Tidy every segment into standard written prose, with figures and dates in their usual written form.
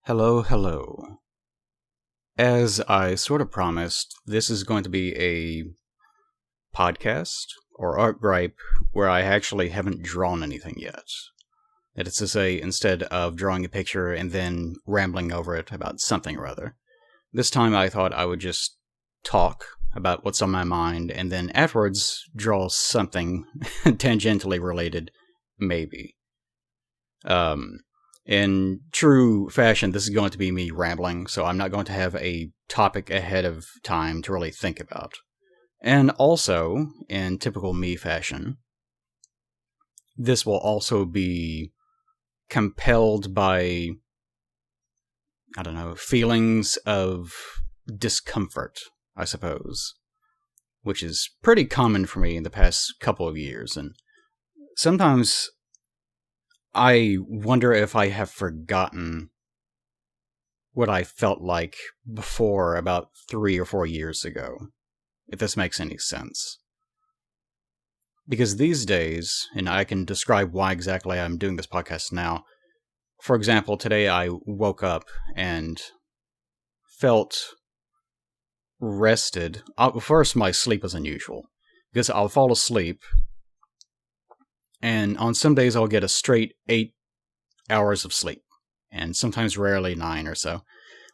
Hello, hello. As I sort of promised, this is going to be a podcast or art gripe where I actually haven't drawn anything yet. That is to say, instead of drawing a picture and then rambling over it about something or other, this time I thought I would just talk about what's on my mind and then afterwards draw something tangentially related, maybe. In true fashion, this is going to be me rambling, so I'm not going to have a topic ahead of time to really think about. And also, in typical me fashion, this will also be compelled by, feelings of discomfort, I suppose, which is pretty common for me in the past couple of years, and sometimes I wonder if I have forgotten what I felt like before about 3 or 4 years ago, if this makes any sense. Because these days, and I can describe why exactly I'm doing this podcast now, for example, today I woke up and felt rested. First, my sleep was unusual, because I'll fall asleep, and on some days I'll get a straight 8 hours of sleep, and sometimes rarely 9 or so.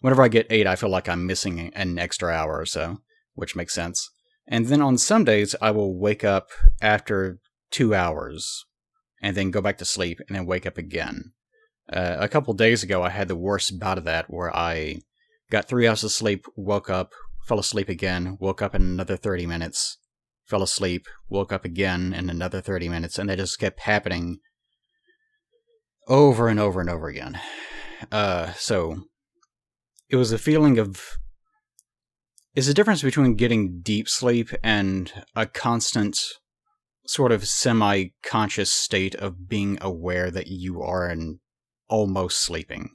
Whenever I get 8, I feel like I'm missing an extra hour or so, which makes sense. And then on some days, I will wake up after 2 hours, and then go back to sleep, and then wake up again. A couple days ago, I had the worst bout of that, where I got 3 hours of sleep, woke up, fell asleep again, woke up in another 30 minutes, fell asleep, woke up again in another 30 minutes, and that just kept happening over and over and over again. So, it was a feeling of... It's a difference between getting deep sleep and a constant sort of semi-conscious state of being aware that you are almost sleeping.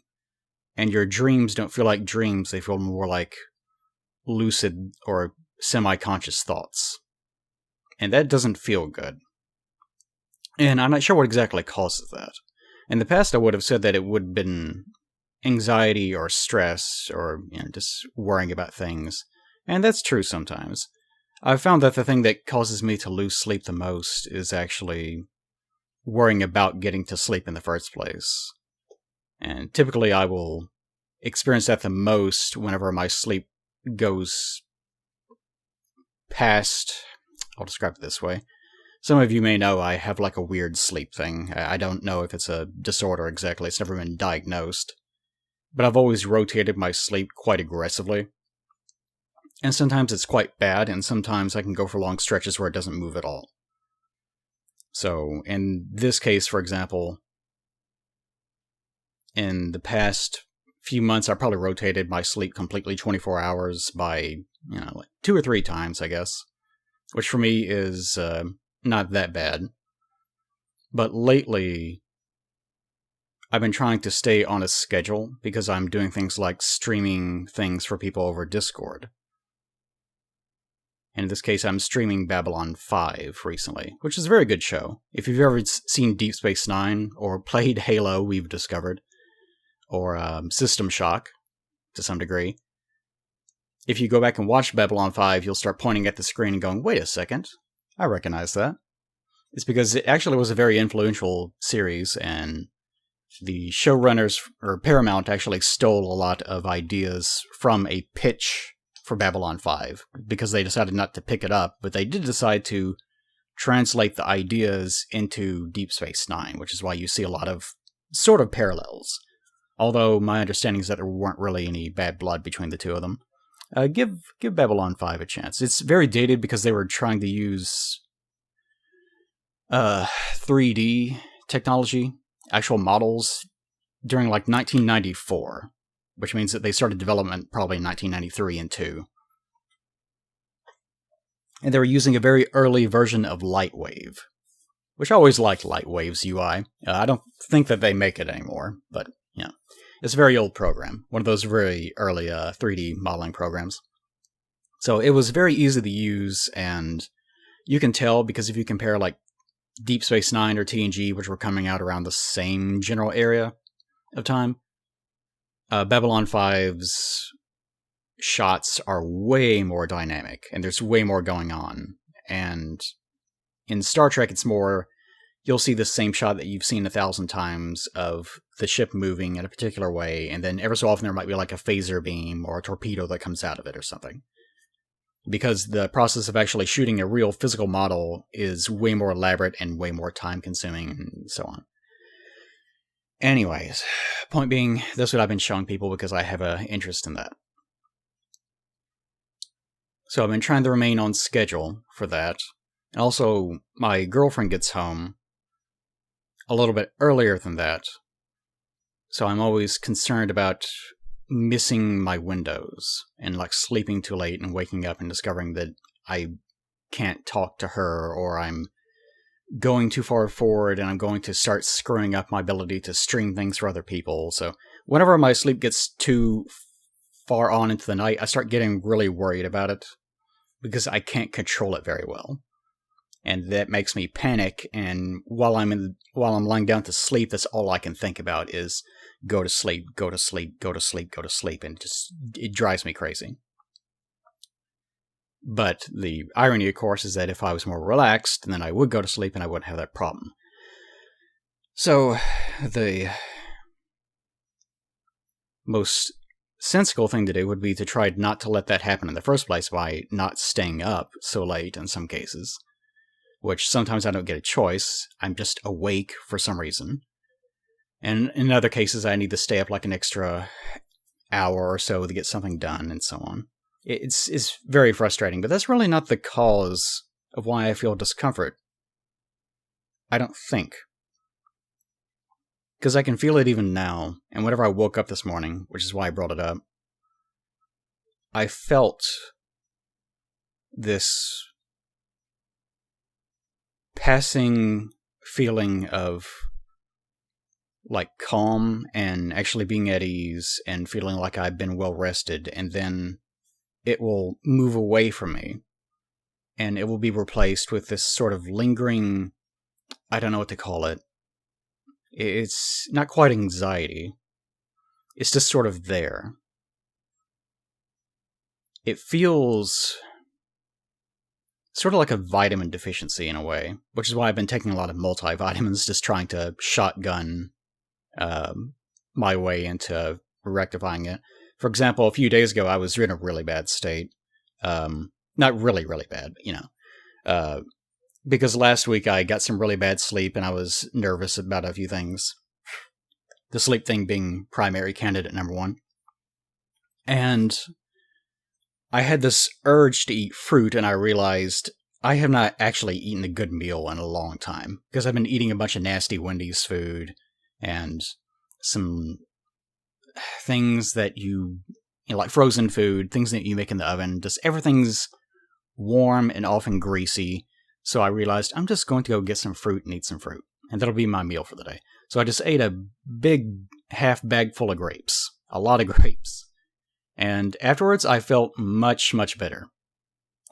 And your dreams don't feel like dreams, they feel more like lucid or semi-conscious thoughts. And that doesn't feel good. And I'm not sure what exactly causes that. In the past, I would have said that it would have been anxiety or stress or just worrying about things. And that's true sometimes. I've found that the thing that causes me to lose sleep the most is actually worrying about getting to sleep in the first place. And typically I will experience that the most whenever my sleep goes past... I'll describe it this way. Some of you may know I have like a weird sleep thing. I don't know if it's a disorder exactly. It's never been diagnosed. But I've always rotated my sleep quite aggressively. And sometimes it's quite bad, and sometimes I can go for long stretches where it doesn't move at all. So, in this case, for example, in the past few months, I probably rotated my sleep completely 24 hours by, like 2 or 3 times, I guess. Which for me is not that bad. But lately, I've been trying to stay on a schedule because I'm doing things like streaming things for people over Discord. And in this case, I'm streaming Babylon 5 recently, which is a very good show. If you've ever seen Deep Space Nine, or played Halo, we've discovered, or System Shock, to some degree, if you go back and watch Babylon 5, you'll start pointing at the screen and going, wait a second, I recognize that. It's because it actually was a very influential series, and the showrunners, or Paramount, actually stole a lot of ideas from a pitch for Babylon 5, because they decided not to pick it up, but they did decide to translate the ideas into Deep Space Nine, which is why you see a lot of sort of parallels. Although my understanding is that there weren't really any bad blood between the two of them. Give Babylon 5 a chance. It's very dated because they were trying to use 3D technology, actual models, during like 1994, which means that they started development probably in 1993 and 2. And they were using a very early version of Lightwave, which I always liked Lightwave's UI. I don't think that they make it anymore, but yeah. It's a very old program, one of those very early 3D modeling programs. So it was very easy to use, and you can tell because if you compare like Deep Space Nine or TNG, which were coming out around the same general area of time, Babylon 5's shots are way more dynamic, and there's way more going on. And in Star Trek, it's more, you'll see the same shot that you've seen 1,000 times of the ship moving in a particular way, and then every so often there might be like a phaser beam or a torpedo that comes out of it or something. Because the process of actually shooting a real physical model is way more elaborate and way more time-consuming, and so on. Anyways, point being, that's what I've been showing people because I have an interest in that. So I've been trying to remain on schedule for that. And also, my girlfriend gets home a little bit earlier than that. So I'm always concerned about missing my windows and like sleeping too late and waking up and discovering that I can't talk to her, or I'm going too far forward and I'm going to start screwing up my ability to stream things for other people. So whenever my sleep gets too far on into the night, I start getting really worried about it because I can't control it very well. And that makes me panic, and while I'm lying down to sleep, that's all I can think about is go to sleep, go to sleep, go to sleep, go to sleep, and it drives me crazy. But the irony, of course, is that if I was more relaxed, then I would go to sleep and I wouldn't have that problem. So, the most sensible thing to do would be to try not to let that happen in the first place by not staying up so late in some cases. Which sometimes I don't get a choice. I'm just awake for some reason. And in other cases, I need to stay up like an extra hour or so to get something done, and so on. It's very frustrating, but that's really not the cause of why I feel discomfort. I don't think. Because I can feel it even now, and whenever I woke up this morning, which is why I brought it up, I felt this passing feeling of like calm and actually being at ease and feeling like I've been well rested, and then it will move away from me and it will be replaced with this sort of lingering, I don't know what to call it. It's not quite anxiety. It's just sort of there. It feels sort of like a vitamin deficiency in a way, which is why I've been taking a lot of multivitamins, just trying to shotgun my way into rectifying it. For example, a few days ago, I was in a really bad state. Not really, really bad, because last week I got some really bad sleep and I was nervous about a few things. The sleep thing being primary candidate number one. And I had this urge to eat fruit, and I realized I have not actually eaten a good meal in a long time, because I've been eating a bunch of nasty Wendy's food and some things that you know, like frozen food, things that you make in the oven. Just everything's warm and often greasy. So I realized I'm just going to go get some fruit and eat some fruit, and that'll be my meal for the day. So I just ate a big half bag full of grapes, a lot of grapes. And afterwards, I felt much, much better.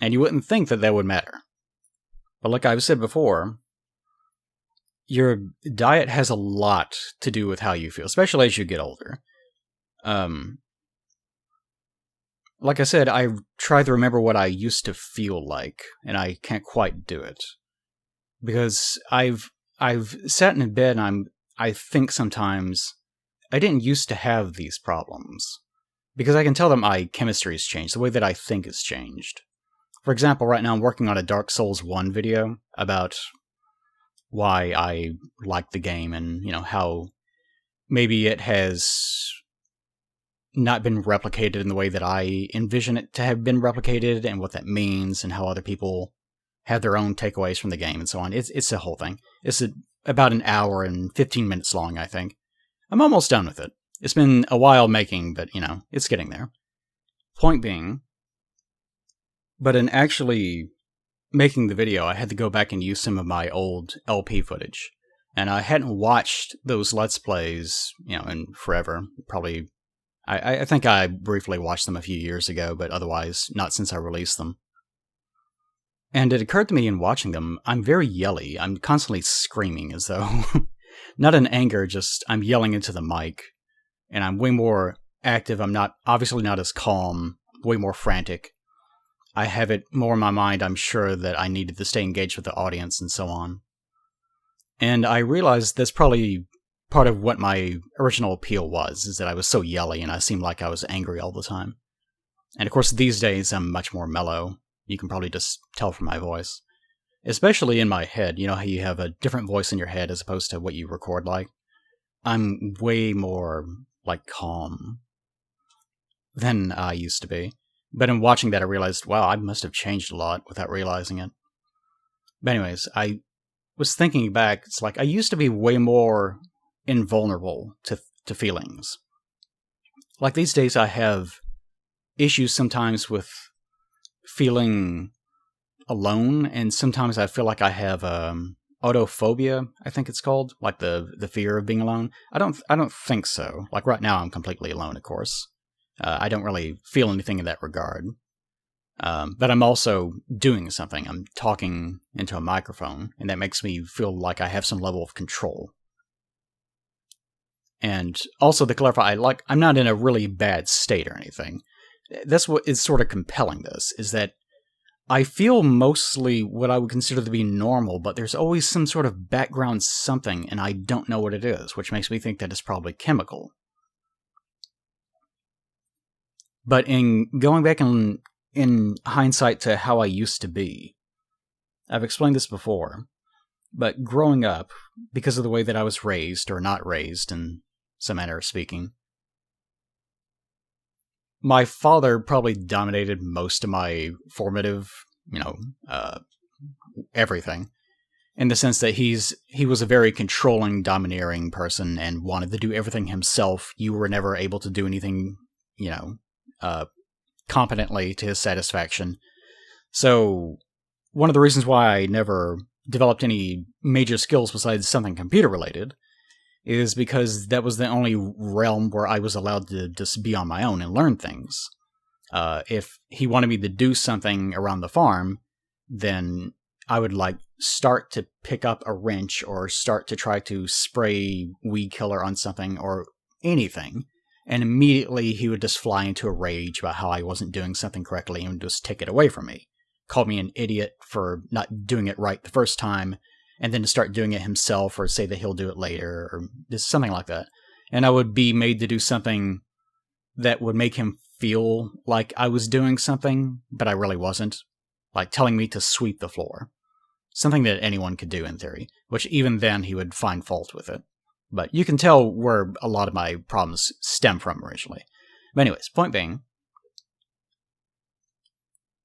And you wouldn't think that that would matter. But like I've said before, your diet has a lot to do with how you feel, especially as you get older. Like I said, I try to remember what I used to feel like, and I can't quite do it. Because I've sat in bed and I think sometimes I didn't used to have these problems. Because I can tell that my chemistry has changed, the way that I think has changed. For example, right now I'm working on a Dark Souls 1 video about why I like the game and, how maybe it has not been replicated in the way that I envision it to have been replicated, and what that means, and how other people have their own takeaways from the game and so on. It's a whole thing. It's about an hour and 15 minutes long, I think. I'm almost done with it. It's been a while making, but, it's getting there. Point being, but in actually making the video, I had to go back and use some of my old LP footage. And I hadn't watched those Let's Plays, in forever. Probably, I think I briefly watched them a few years ago, but otherwise not since I released them. And it occurred to me in watching them, I'm very yelly. I'm constantly screaming as though, not in anger, just I'm yelling into the mic. And I'm way more active. I'm not, obviously not as calm, way more frantic. I have it more in my mind, I'm sure, that I needed to stay engaged with the audience and so on. And I realized that's probably part of what my original appeal was, is that I was so yelly and I seemed like I was angry all the time. And of course, these days I'm much more mellow. You can probably just tell from my voice. Especially in my head. You know how you have a different voice in your head as opposed to what you record like? I'm way more, like, calm than I used to be. But in watching that, I realized, wow, I must have changed a lot without realizing it. But anyways, I was thinking back, it's like I used to be way more invulnerable to feelings. Like these days I have issues sometimes with feeling alone, and sometimes I feel like I have autophobia, I think it's called, like the fear of being alone. I don't think so. Like right now I'm completely alone, of course. I don't really feel anything in that regard. But I'm also doing something. I'm talking into a microphone, and that makes me feel like I have some level of control. And also, to clarify, I'm not in a really bad state or anything. That's what is sort of compelling this, is that I feel mostly what I would consider to be normal, but there's always some sort of background something, and I don't know what it is, which makes me think that it's probably chemical. But in going back in hindsight to how I used to be, I've explained this before, but growing up, because of the way that I was raised, or not raised in some manner of speaking, my father probably dominated most of my formative, everything, in the sense that he was a very controlling, domineering person and wanted to do everything himself. You were never able to do anything, competently to his satisfaction. So one of the reasons why I never developed any major skills besides something computer related is because that was the only realm where I was allowed to just be on my own and learn things. If he wanted me to do something around the farm, then I would start to pick up a wrench or start to try to spray weed killer on something or anything. And immediately he would just fly into a rage about how I wasn't doing something correctly and would just take it away from me. Call me an idiot for not doing it right the first time, and then to start doing it himself, or say that he'll do it later, or just something like that. And I would be made to do something that would make him feel like I was doing something, but I really wasn't. Like telling me to sweep the floor. Something that anyone could do in theory, which even then he would find fault with it. But you can tell where a lot of my problems stem from originally. But anyways, point being,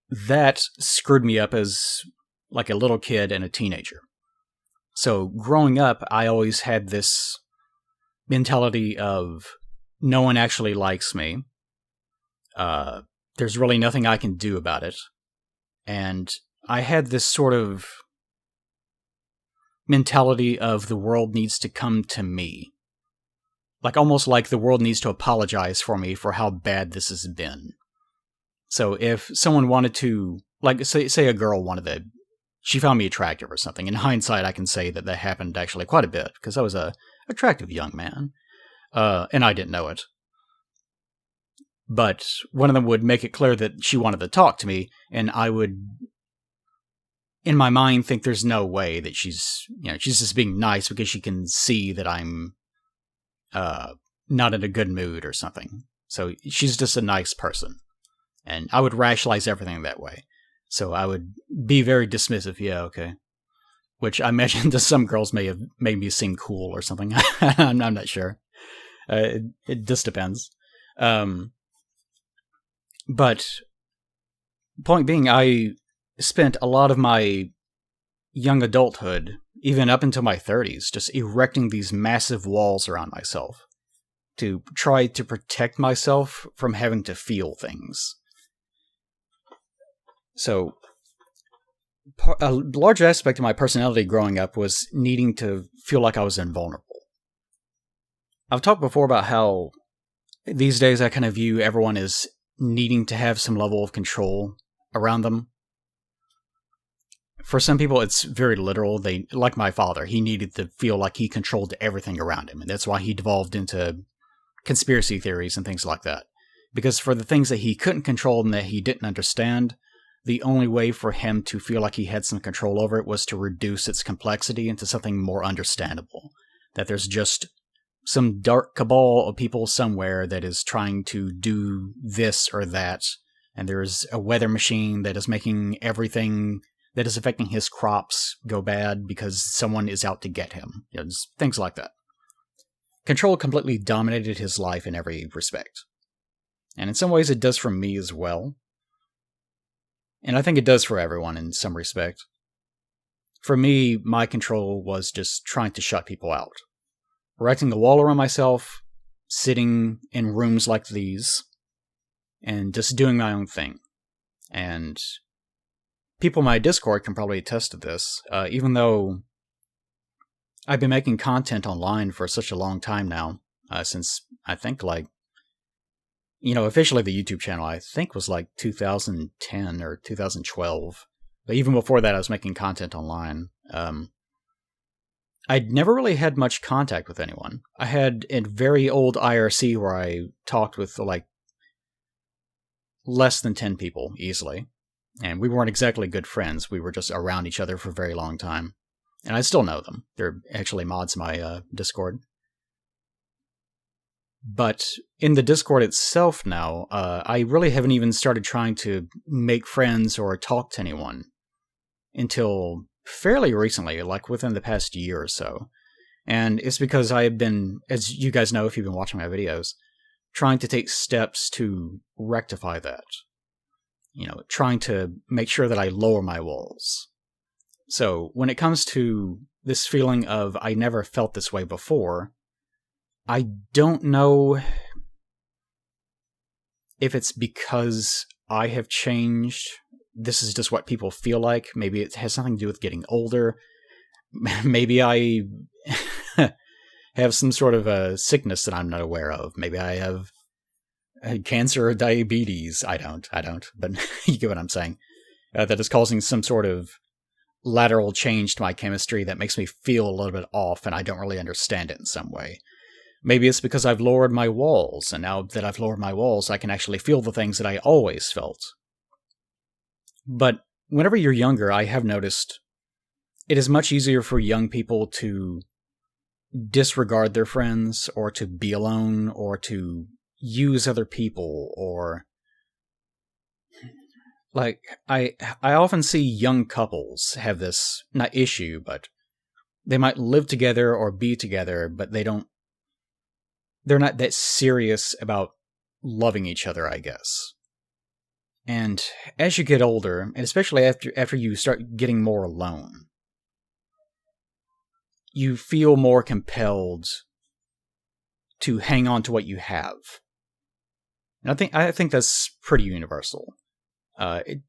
that screwed me up as like a little kid and a teenager. So growing up, I always had this mentality of no one actually likes me. There's really nothing I can do about it. And I had this sort of mentality of the world needs to come to me. Like almost like the world needs to apologize for me for how bad this has been. So if someone wanted to, like say a girl wanted to, she found me attractive or something. In hindsight, I can say that happened actually quite a bit because I was a attractive young man. And I didn't know it. But one of them would make it clear that she wanted to talk to me, and I would, in my mind, think there's no way that she's just being nice because she can see that I'm not in a good mood or something. So she's just a nice person. And I would rationalize everything that way. So I would be very dismissive, yeah, okay. Which I imagine to some girls may have made me seem cool or something. I'm not sure. It just depends. But point being, I spent a lot of my young adulthood, even up until my 30s, just erecting these massive walls around myself to try to protect myself from having to feel things. So a large aspect of my personality growing up was needing to feel like I was invulnerable. I've talked before about how these days I kind of view everyone as needing to have some level of control around them. For some people, it's very literal. They, like my father, he needed to feel like he controlled everything around him, and that's why he devolved into conspiracy theories and things like that. Because for the things that he couldn't control and that he didn't understand, the only way for him to feel like he had some control over it was to reduce its complexity into something more understandable. That there's just some dark cabal of people somewhere that is trying to do this or that, and there's a weather machine that is making everything that is affecting his crops go bad because someone is out to get him. Just things like that. Control completely dominated his life in every respect. And in some ways it does for me as well. And I think it does for everyone in some respect. For me, my control was just trying to shut people out. Erecting a wall around myself, sitting in rooms like these, and just doing my own thing. And people in my Discord can probably attest to this, even though I've been making content online for such a long time now, since I think officially the YouTube channel I think was 2010 or 2012. But even before that I was making content online. I'd never really had much contact with anyone. I had a very old IRC where I talked with less than 10 people easily. And we weren't exactly good friends. We were just around each other for a very long time. And I still know them. They're actually mods in my Discord. But in the Discord itself now, I really haven't even started trying to make friends or talk to anyone until fairly recently, within the past year or so. And it's because I have been, as you guys know if you've been watching my videos, trying to take steps to rectify that. Trying to make sure that I lower my walls. So when it comes to this feeling of I never felt this way before, I don't know if it's because I have changed. This is just what people feel like. Maybe it has something to do with getting older. Maybe I have some sort of a sickness that I'm not aware of. Maybe I have cancer or diabetes. I don't. But you get what I'm saying. That is causing some sort of lateral change to my chemistry that makes me feel a little bit off, and I don't really understand it in some way. Maybe it's because I've lowered my walls, and now that I've lowered my walls, I can actually feel the things that I always felt. But whenever you're younger, I have noticed it is much easier for young people to disregard their friends, or to be alone, or to use other people, or I often see young couples have this, not issue, but they might live together or be together, but they're not that serious about loving each other, I guess. And as you get older, and especially after you start getting more alone, you feel more compelled to hang on to what you have. And I think that's pretty universal.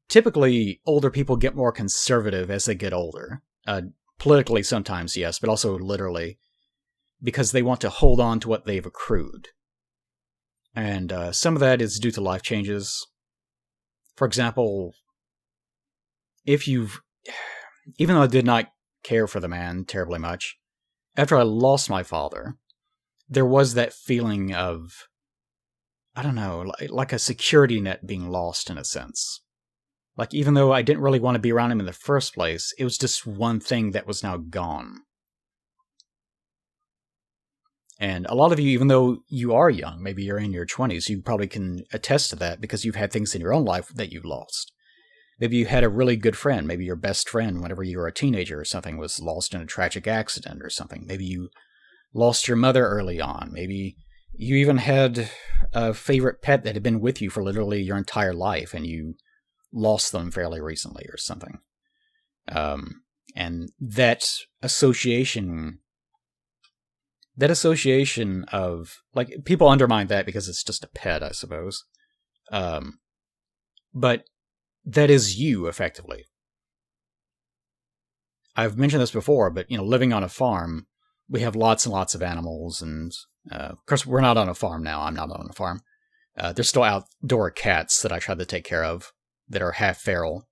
Typically, older people get more conservative as they get older. Politically sometimes, yes, but also literally, because they want to hold on to what they've accrued. And some of that is due to life changes. For example, even though I did not care for the man terribly much, after I lost my father, there was that feeling of, I don't know, like a security net being lost in a sense. Even though I didn't really want to be around him in the first place, it was just one thing that was now gone. And a lot of you, even though you are young, maybe you're in your 20s, you probably can attest to that because you've had things in your own life that you've lost. Maybe you had a really good friend, maybe your best friend whenever you were a teenager or something was lost in a tragic accident or something. Maybe you lost your mother early on. Maybe you even had a favorite pet that had been with you for literally your entire life and you lost them fairly recently or something. And that association of, people undermine that because it's just a pet, I suppose. But that is you, effectively. I've mentioned this before, but, living on a farm, we have lots and lots of animals, and, of course, we're not on a farm now. I'm not on a farm. There's still outdoor cats that I try to take care of that are half feral.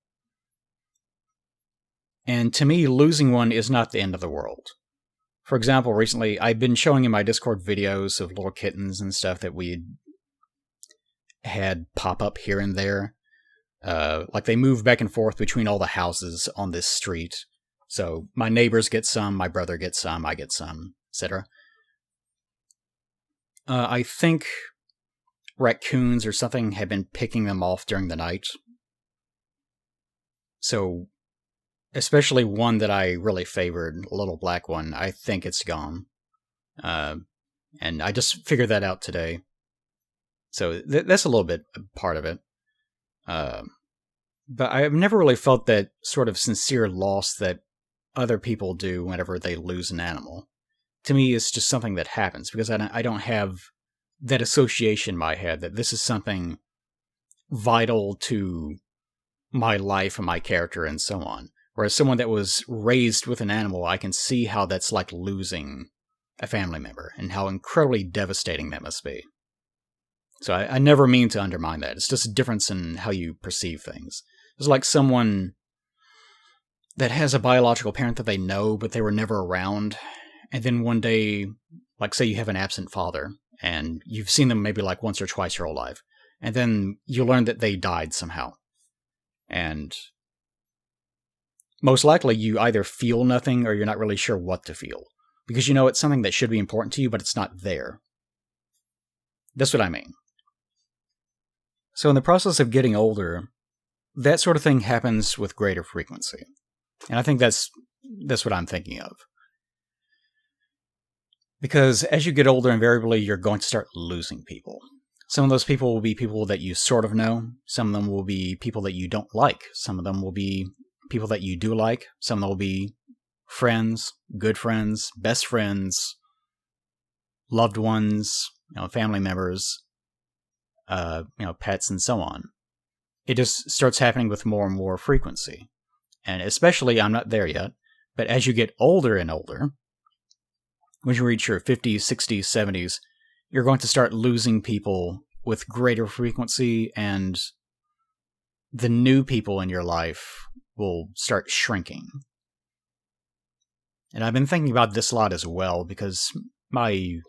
And to me, losing one is not the end of the world. For example, recently I've been showing in my Discord videos of little kittens and stuff that we had pop up here and there. Like they move back and forth between all the houses on this street. So my neighbors get some, my brother gets some, I get some, etc. I think raccoons or something have been picking them off during the night. So, especially one that I really favored, a little black one, I think it's gone. And I just figured that out today. So that's a little bit part of it. But I've never really felt that sort of sincere loss that other people do whenever they lose an animal. To me, it's just something that happens, because I don't have that association in my head that this is something vital to my life and my character and so on. Whereas someone that was raised with an animal, I can see how that's like losing a family member and how incredibly devastating that must be. So I never mean to undermine that. It's just a difference in how you perceive things. It's like someone that has a biological parent that they know, but they were never around. And then one day, like say you have an absent father, and you've seen them maybe like once or twice your whole life. And then you learn that they died somehow. And most likely you either feel nothing or you're not really sure what to feel. Because you know it's something that should be important to you, but it's not there. That's what I mean. So in the process of getting older, that sort of thing happens with greater frequency. And I think that's what I'm thinking of. Because as you get older, invariably, you're going to start losing people. Some of those people will be people that you sort of know. Some of them will be people that you don't like. Some of them will be people that you do like. Some of them will be friends, good friends, best friends, loved ones, family members, pets, and so on. It just starts happening with more and more frequency. And especially, I'm not there yet, but as you get older and older, when you reach your 50s, 60s, 70s, you're going to start losing people with greater frequency, and the new people in your life will start shrinking. And I've been thinking about this a lot as well, because my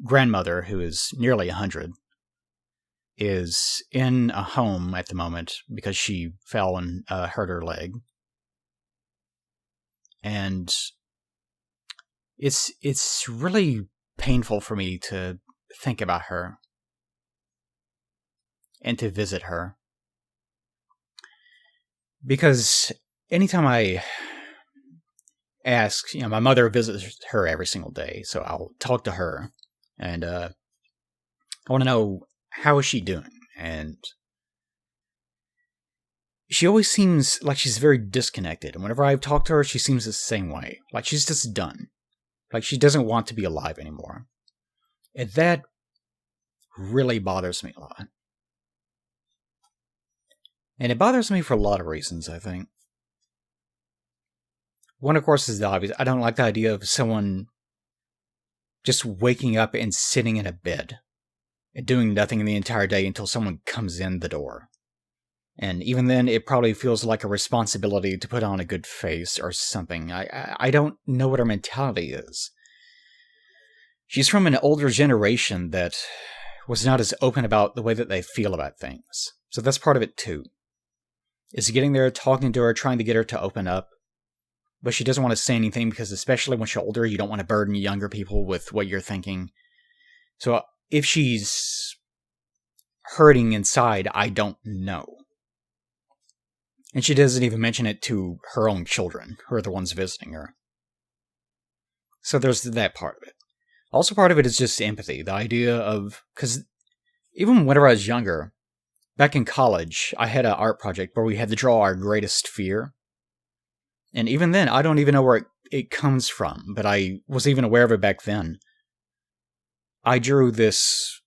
grandmother, who is nearly 100, is in a home at the moment because she fell and hurt her leg. And it's really painful for me to think about her and to visit her. Because anytime I ask, my mother visits her every single day, so I'll talk to her, and I want to know, how is she doing? And she always seems like she's very disconnected, and whenever I've talked to her, she seems the same way. Like she's just done. Like she doesn't want to be alive anymore. And that really bothers me a lot. And it bothers me for a lot of reasons, I think. One, of course, is the obvious. I don't like the idea of someone just waking up and sitting in a bed and doing nothing the entire day until someone comes in the door. And even then, it probably feels like a responsibility to put on a good face or something. I don't know what her mentality is. She's from an older generation that was not as open about the way that they feel about things. So that's part of it too. Is getting there, talking to her, trying to get her to open up. But she doesn't want to say anything because especially when she's older, you don't want to burden younger people with what you're thinking. So if she's hurting inside, I don't know. And she doesn't even mention it to her own children, who are the ones visiting her. So there's that part of it. Also part of it is just empathy. The idea of... Because even whenever I was younger, back in college, I had an art project where we had to draw our greatest fear. And even then, I don't even know where it comes from, but I was even aware of it back then. I drew this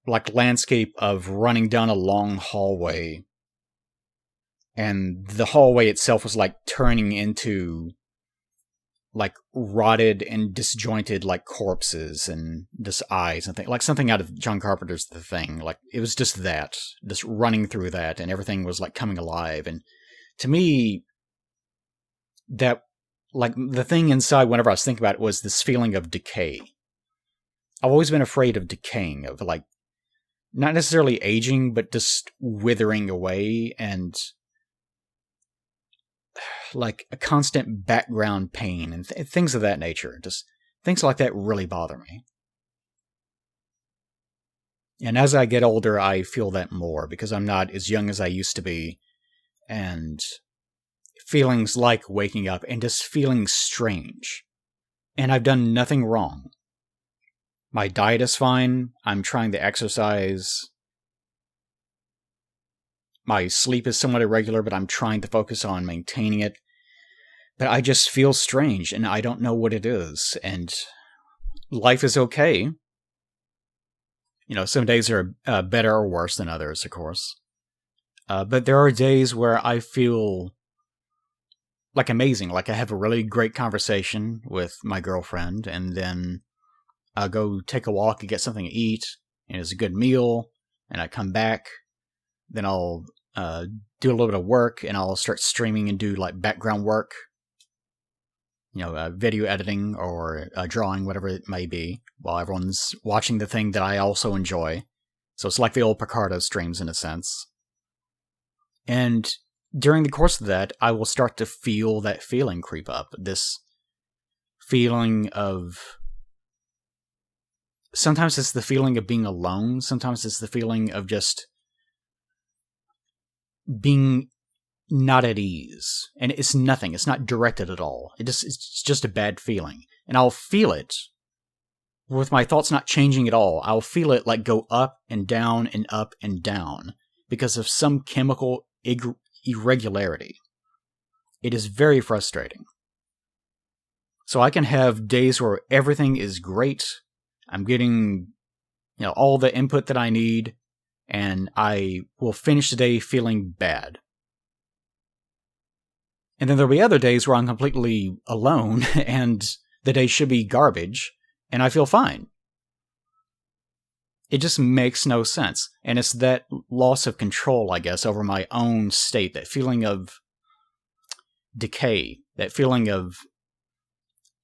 landscape of running down a long hallway, and the hallway itself was turning into rotted and disjointed corpses and just eyes and things, like something out of John Carpenter's The Thing. It was just that, just running through that, and everything was coming alive. And to me, that like, the thing inside whenever I was thinking about it was this feeling of decay. I've always been afraid of decaying, of, like, not necessarily aging, but just withering away, and like a constant background pain and things of that nature. Just things like that really bother me. And as I get older, I feel that more because I'm not as young as I used to be. And feelings like waking up and just feeling strange. And I've done nothing wrong. My diet is fine. I'm trying to exercise. My sleep is somewhat irregular, but I'm trying to focus on maintaining it. But I just feel strange, and I don't know what it is. And life is okay. You know, some days are better or worse than others, of course. But there are days where I feel like amazing. Like I have a really great conversation with my girlfriend, and then I'll go take a walk and get something to eat, and it's a good meal, and I come back, then I'll do a little bit of work, and I'll start streaming and do like background work, you know, video editing or drawing, whatever it may be, while everyone's watching the thing that I also enjoy. So it's like the old Picardo streams in a sense. And during the course of that, I will start to feel that feeling creep up. This feeling of... Sometimes it's the feeling of being alone. Sometimes it's the feeling of just being not at ease. And it's nothing. It's not directed at all. It's just a bad feeling. And I'll feel it with my thoughts not changing at all. I'll feel it like go up and down and up and down because of some chemical irregularity. It is very frustrating. So I can have days where everything is great. I'm getting, you know, all the input that I need, and I will finish the day feeling bad. And then there'll be other days where I'm completely alone, and the day should be garbage, and I feel fine. It just makes no sense. And it's that loss of control, I guess, over my own state, that feeling of decay, that feeling of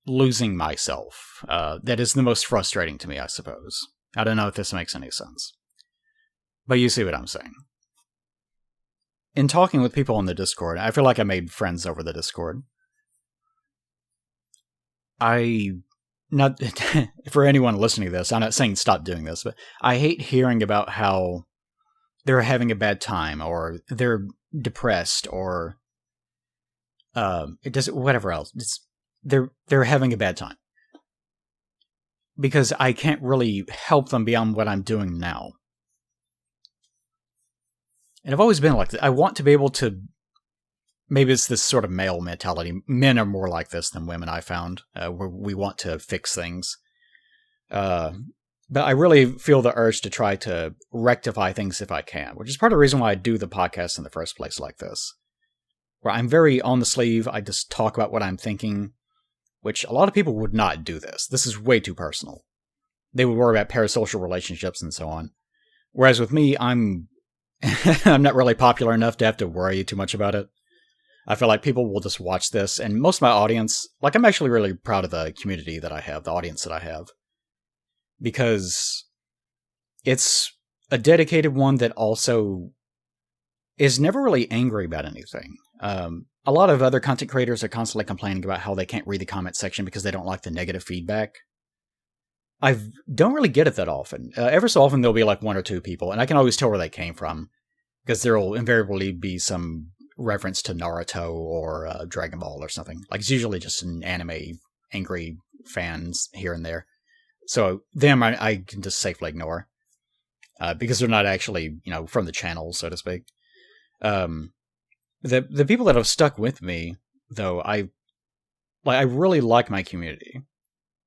losing myself, that is the most frustrating to me, I suppose. I don't know if this makes any sense. But you see what I'm saying. In talking with people on the Discord, I feel like I made friends over the Discord. Not for anyone listening to this, I'm not saying stop doing this, but I hate hearing about how they're having a bad time, or they're depressed, or whatever else. They're having a bad time. Because I can't really help them beyond what I'm doing now. And I've always been like that. I want to be able to... Maybe it's this sort of male mentality. Men are more like this than women, I found, where we want to fix things. But I really feel the urge to try to rectify things if I can, which is part of the reason why I do the podcast in the first place like this. Where I'm very on the sleeve, I just talk about what I'm thinking, which a lot of people would not do this. This is way too personal. They would worry about parasocial relationships and so on. Whereas with me, I'm not really popular enough to have to worry too much about it. I feel like people will just watch this, and most of my audience, like, I'm actually really proud of the community that I have, the audience that I have, because it's a dedicated one that also is never really angry about anything. A lot of other content creators are constantly complaining about how they can't read the comment section because they don't like the negative feedback. I don't really get it that often. Ever so often there'll be like one or two people, and I can always tell where they came from, because there'll invariably be some reference to Naruto or Dragon Ball or something. Like, it's usually just an anime angry fans here and there. So them I can just safely ignore, because they're not actually, you know, from the channel, so to speak. The people that have stuck with me, though, I really like my community,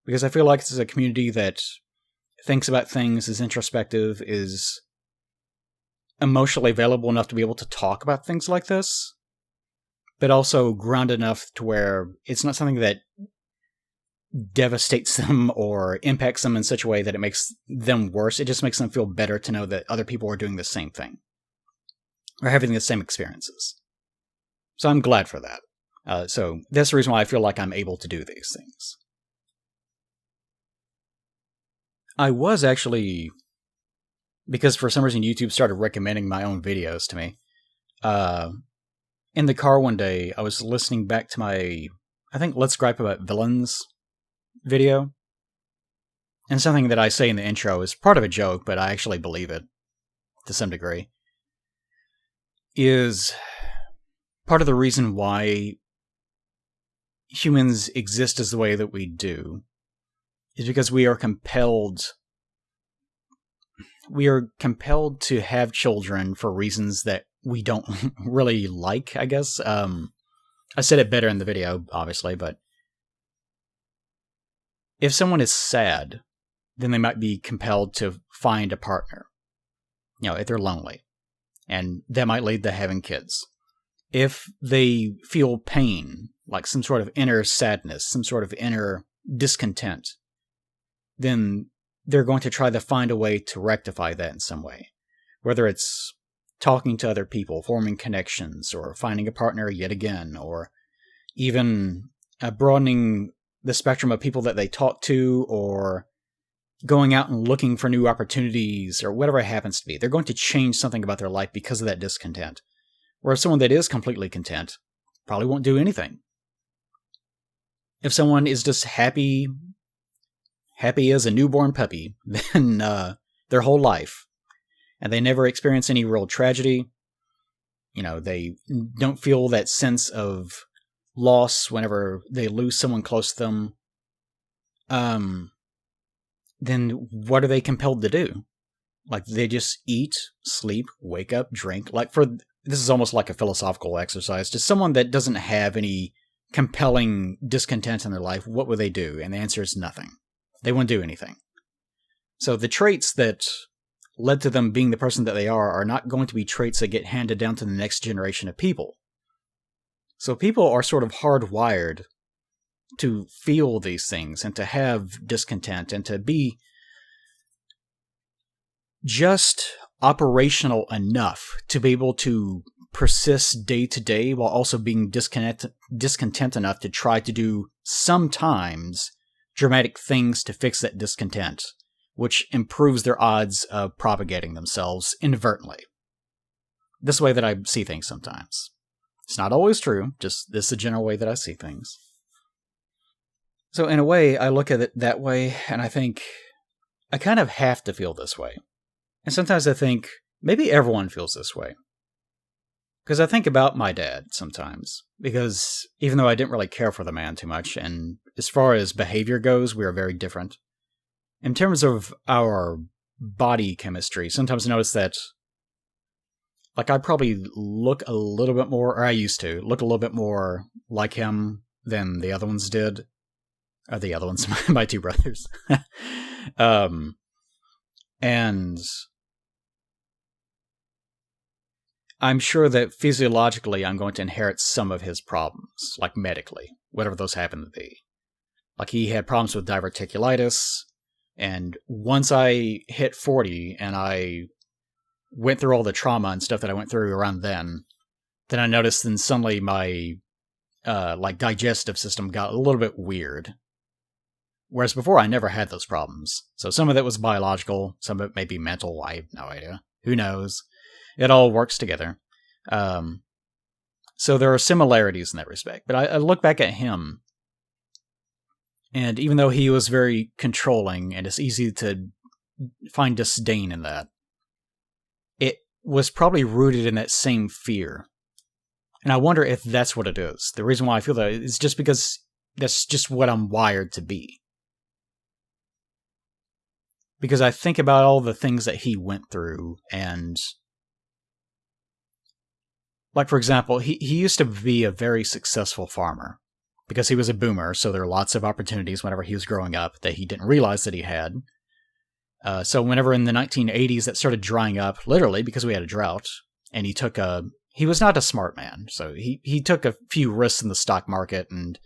because I feel like this is a community that thinks about things, is introspective, is emotionally available enough to be able to talk about things like this, but also grounded enough to where it's not something that devastates them or impacts them in such a way that it makes them worse. It just makes them feel better to know that other people are doing the same thing, or having the same experiences. So I'm glad for that. So that's the reason why I feel like I'm able to do these things. I was actually, because for some reason YouTube started recommending my own videos to me. In the car one day, I was listening back to my, I think, Let's Gripe About Villains video. And something that I say in the intro is part of a joke, but I actually believe it to some degree. Is part of the reason why humans exist as the way that we do is because we are compelled to have children for reasons that we don't really like, I guess. I said it better in the video, obviously, but if someone is sad, then they might be compelled to find a partner, if they're lonely, and that might lead to having kids. If they feel pain, like some sort of inner sadness, some sort of inner discontent, then they're going to try to find a way to rectify that in some way. Whether it's talking to other people, forming connections, or finding a partner yet again, or even broadening the spectrum of people that they talk to, or going out and looking for new opportunities, or whatever it happens to be. They're going to change something about their life because of that discontent. Whereas someone that is completely content probably won't do anything. If someone is just happy as a newborn puppy, then their whole life, and they never experience any real tragedy, they don't feel that sense of loss whenever they lose someone close to them, then what are they compelled to do? Like, they just eat, sleep, wake up, drink. This is almost like a philosophical exercise. Just someone that doesn't have any compelling discontent in their life, what would they do? And the answer is nothing. They won't do anything. So the traits that led to them being the person that they are not going to be traits that get handed down to the next generation of people. So people are sort of hardwired to feel these things and to have discontent and to be just operational enough to be able to persist day to day while also being discontent enough to try to do sometimes dramatic things to fix that discontent, which improves their odds of propagating themselves inadvertently. This is the way that I see things sometimes. It's not always true, just this is the general way that I see things. So in a way, I look at it that way, and I think, I kind of have to feel this way. And sometimes I think, maybe everyone feels this way. Because I think about my dad sometimes. Because even though I didn't really care for the man too much, and as far as behavior goes, we are very different. In terms of our body chemistry, sometimes I notice that, like, I probably look a little bit more, or I used to, look a little bit more like him than the other ones did. Or the other ones, my two brothers. And I'm sure that physiologically I'm going to inherit some of his problems, like medically, whatever those happen to be. Like, he had problems with diverticulitis, and once I hit 40 and I went through all the trauma and stuff that I went through around then I noticed then suddenly my digestive system got a little bit weird. Whereas before, I never had those problems. So some of that was biological, some of it may be mental, I have no idea. Who knows? It all works together. So there are similarities in that respect. But I look back at him, and even though he was very controlling, and it's easy to find disdain in that, it was probably rooted in that same fear. And I wonder if that's what it is. The reason why I feel that is just because that's just what I'm wired to be. Because I think about all the things that he went through, and like, for example, he used to be a very successful farmer because he was a boomer, so there were lots of opportunities whenever he was growing up that he didn't realize that he had. So whenever in the 1980s that started drying up, literally because we had a drought, and he was not a smart man, so he took a few risks in the stock market, and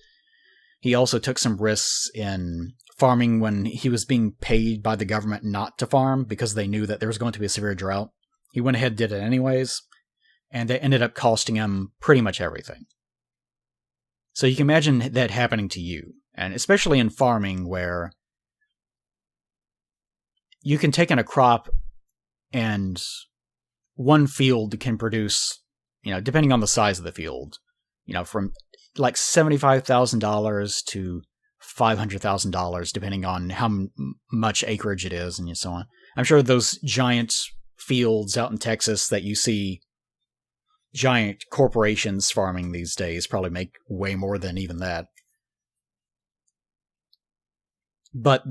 he also took some risks in farming when he was being paid by the government not to farm because they knew that there was going to be a severe drought. He went ahead and did it anyways, and they ended up costing him pretty much everything. So you can imagine that happening to you, and especially in farming where you can take in a crop and one field can produce, depending on the size of the field, from like $75,000 to $500,000, depending on how much acreage it is and so on. I'm sure those giant fields out in Texas that you see giant corporations farming these days probably make way more than even that. But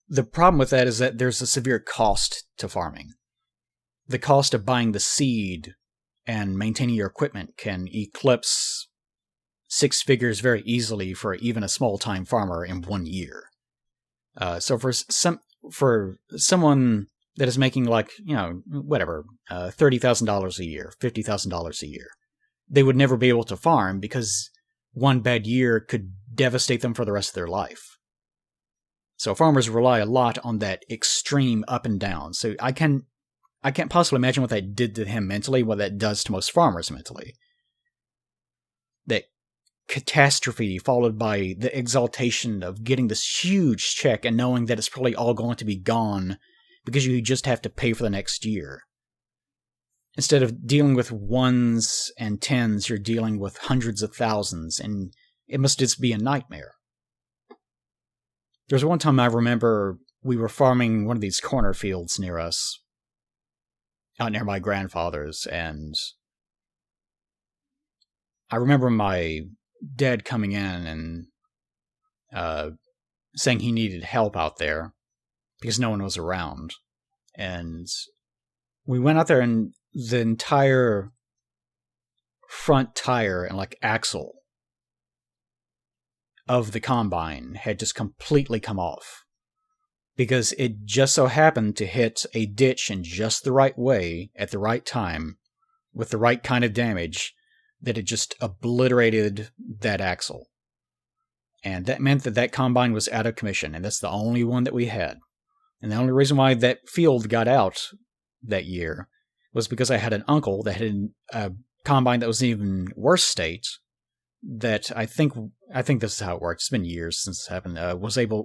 the problem with that is that there's a severe cost to farming. The cost of buying the seed and maintaining your equipment can eclipse 6 figures very easily for even a small-time farmer in 1 year. So for someone that is making $30,000 a year, $50,000 a year, they would never be able to farm because one bad year could devastate them for the rest of their life. So farmers rely a lot on that extreme up and down. So I can't possibly imagine what that did to him mentally, what that does to most farmers mentally. That catastrophe followed by the exaltation of getting this huge check and knowing that it's probably all going to be gone because you just have to pay for the next year. Instead of dealing with ones and tens, you're dealing with hundreds of thousands, and it must just be a nightmare. There was one time I remember we were farming one of these corner fields near us, out near my grandfather's, and I remember my dad coming in and saying he needed help out there because no one was around. And we went out there, and the entire front tire and axle of the combine had just completely come off because it just so happened to hit a ditch in just the right way at the right time with the right kind of damage that it just obliterated that axle. And that meant that combine was out of commission, and that's the only one that we had. And the only reason why that field got out that year was because I had an uncle that had a combine that was in even worse state. That I think this is how it works. It's been years since this happened.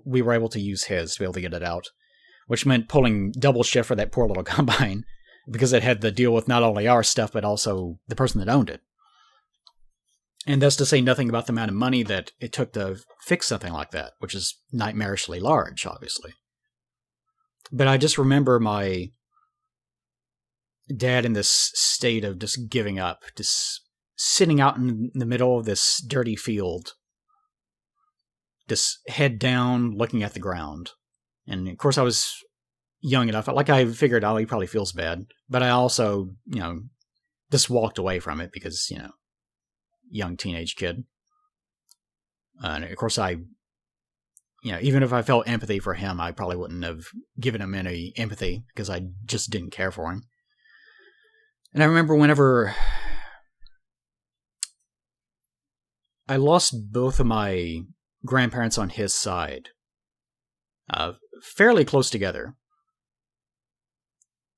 We were able to use his to be able to get it out, which meant pulling double shift for that poor little combine because it had to deal with not only our stuff but also the person that owned it. And that's to say nothing about the amount of money that it took to fix something like that, which is nightmarishly large, obviously. But I just remember my dad in this state of just giving up, just sitting out in the middle of this dirty field, just head down, looking at the ground. And of course I was young enough, I figured, he probably feels bad. But I also, just walked away from it because, young teenage kid. And of course even if I felt empathy for him, I probably wouldn't have given him any empathy because I just didn't care for him. And I remember whenever I lost both of my grandparents on his side, fairly close together,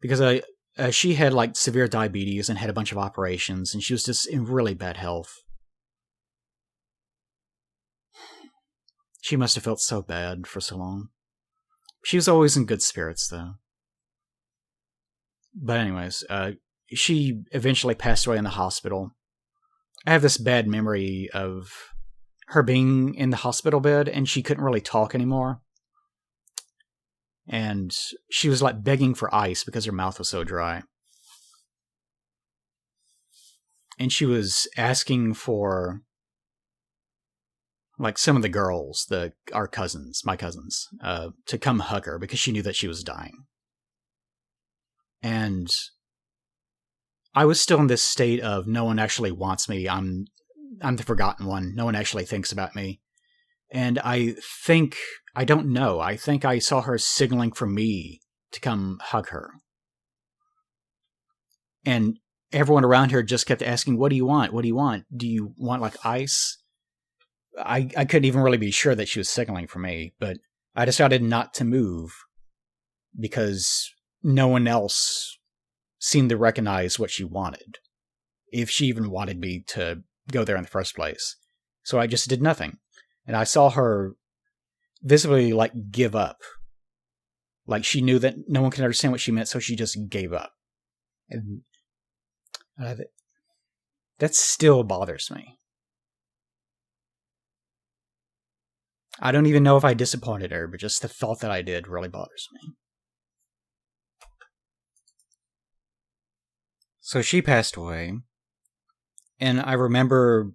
because she had severe diabetes and had a bunch of operations, and she was just in really bad health. She must have felt so bad for so long. She was always in good spirits, though. But anyways, she eventually passed away in the hospital. I have this bad memory of her being in the hospital bed, and she couldn't really talk anymore. And she was begging for ice because her mouth was so dry. And she was asking for some of the girls, my cousins, to come hug her because she knew that she was dying. And I was still in this state of no one actually wants me. I'm the forgotten one. No one actually thinks about me. And I think I saw her signaling for me to come hug her. And everyone around her just kept asking, what do you want? What do you want? Do you want ice? I couldn't even really be sure that she was signaling for me, but I decided not to move because no one else seemed to recognize what she wanted, if she even wanted me to go there in the first place. So I just did nothing. And I saw her visibly, like, give up. Like, she knew that no one could understand what she meant, so she just gave up. And that still bothers me. I don't even know if I disappointed her, but just the thought that I did really bothers me. So she passed away. And I remember,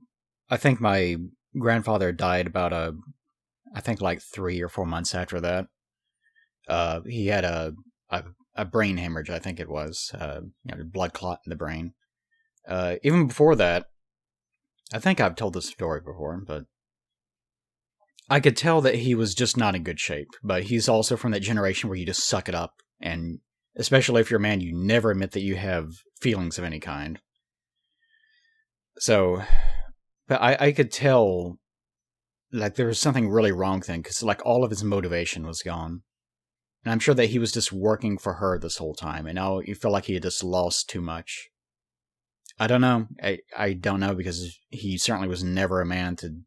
I think my grandfather died about I think like 3 or 4 months after that. He had a brain hemorrhage, I think it was, blood clot in the brain. Even before that, I think I've told this story before, but I could tell that he was just not in good shape. But he's also from that generation where you just suck it up, and especially if you're a man, you never admit that you have feelings of any kind. So, but I could tell, like, there was something really wrong then, because, like, all of his motivation was gone. And I'm sure that he was just working for her this whole time, and now you feel like he had just lost too much. I don't know. I don't know, because he certainly was never a man to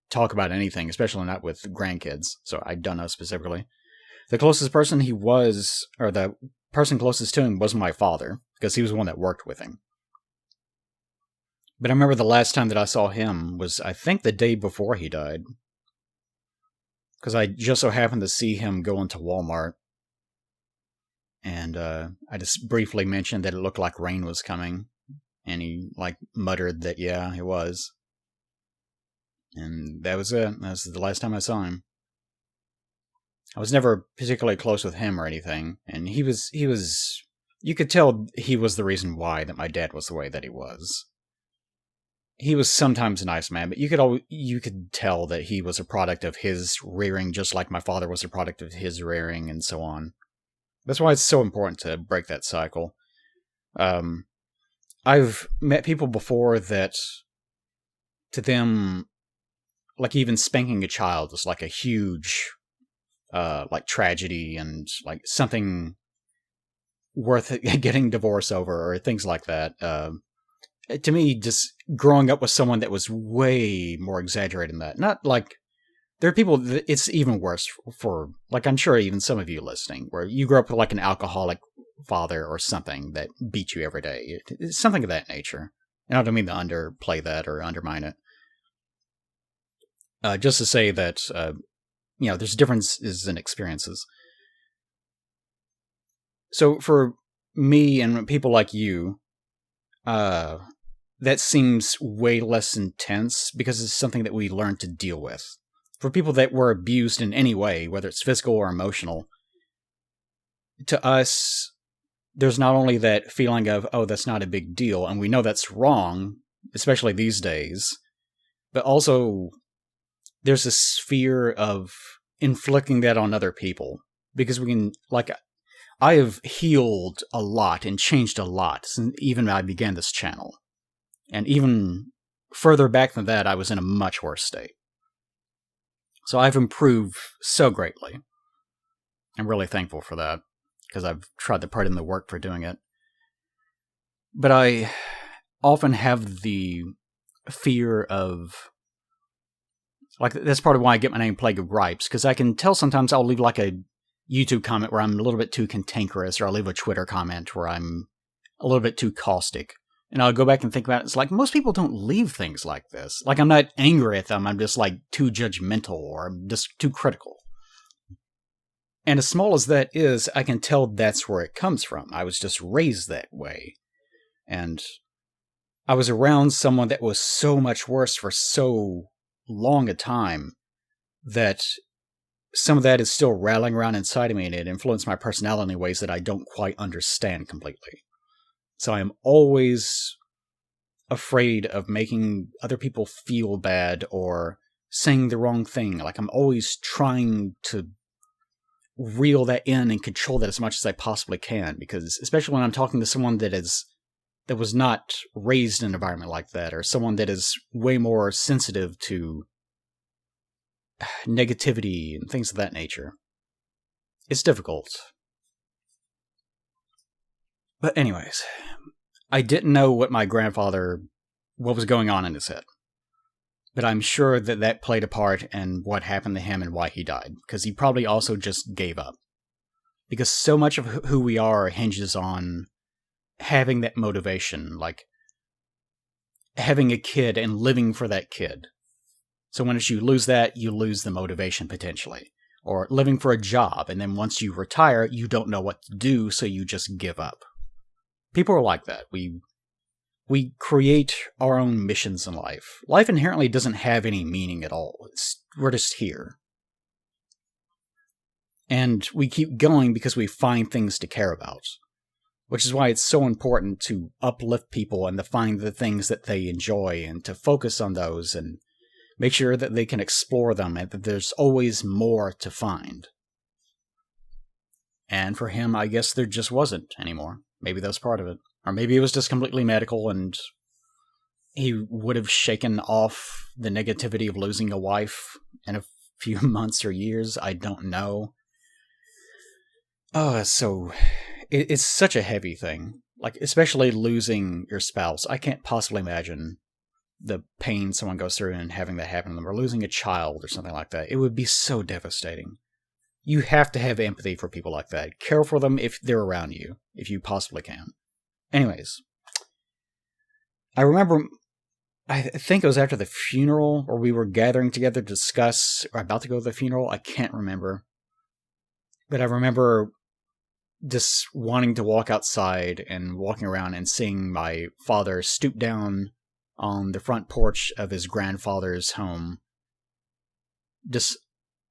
talk about anything, especially not with grandkids, so I don't know specifically. The closest person he was, or the person closest to him, was my father, because he was the one that worked with him. But I remember the last time that I saw him was, I think, the day before he died. Because I just so happened to see him go into Walmart. And I just briefly mentioned that it looked like rain was coming. And he, like, muttered that, yeah, it was. And that was it. That was the last time I saw him. I was never particularly close with him or anything. And he was, you could tell he was the reason why that my dad was the way that he was. He was sometimes a nice man, but you could tell that he was a product of his rearing, just like my father was a product of his rearing, and so on. That's why it's so important to break that cycle. I've met people before that, to them, like, even spanking a child is like a huge, like, tragedy and like something worth getting divorced over, or things like that. To me, just growing up with someone that was way more exaggerated than that. Not like, there are people that it's even worse for, like, I'm sure even some of you listening, where you grew up with, like, an alcoholic father or something that beat you every day. It's something of that nature. And I don't mean to underplay that or undermine it. Just to say that, there's differences in experiences. So for me and people like you, that seems way less intense, because it's something that we learn to deal with. For people that were abused in any way, whether it's physical or emotional, to us, there's not only that feeling of, oh, that's not a big deal, and we know that's wrong, especially these days, but also there's this fear of inflicting that on other people. Because we can, like, I have healed a lot and changed a lot since even I began this channel. And even further back than that, I was in a much worse state. So I've improved so greatly. I'm really thankful for that, because I've tried to put in the work for doing it. But I often have the fear of, like, that's part of why I get my name Plague of Gripes, because I can tell sometimes I'll leave, like, a YouTube comment where I'm a little bit too cantankerous, or I'll leave a Twitter comment where I'm a little bit too caustic. And I'll go back and think about it. It's like, most people don't leave things like this. Like, I'm not angry at them. I'm just, like, too judgmental, or I'm just too critical. And as small as that is, I can tell that's where it comes from. I was just raised that way. And I was around someone that was so much worse for so long a time that some of that is still rattling around inside of me, and it influenced my personality in ways that I don't quite understand completely. So I am always afraid of making other people feel bad or saying the wrong thing. Like, I'm always trying to reel that in and control that as much as I possibly can, because especially when I'm talking to someone that was not raised in an environment like that, or someone that is way more sensitive to negativity and things of that nature. It's difficult. But anyways, I didn't know what was going on in his head. But I'm sure that that played a part in what happened to him and why he died, because he probably also just gave up. Because so much of who we are hinges on having that motivation, like having a kid and living for that kid. So once you lose that, you lose the motivation potentially. Or living for a job, and then once you retire, you don't know what to do, so you just give up. People are like that. We create our own missions in life. Life inherently doesn't have any meaning at all. We're just here. And we keep going because we find things to care about. Which is why it's so important to uplift people and to find the things that they enjoy and to focus on those and make sure that they can explore them and that there's always more to find. And for him, I guess there just wasn't anymore. Maybe that was part of it. Or maybe it was just completely medical and he would have shaken off the negativity of losing a wife in a few months or years. I don't know. Oh, so it's such a heavy thing. Like, especially losing your spouse. I can't possibly imagine the pain someone goes through and having that happen to them, or losing a child or something like that. It would be so devastating. You have to have empathy for people like that. Care for them if they're around you, if you possibly can. Anyways, I remember, I think it was after the funeral, or we were gathering together to discuss, or about to go to the funeral, I can't remember. But I remember just wanting to walk outside and walking around and seeing my father stoop down on the front porch of his grandfather's home, just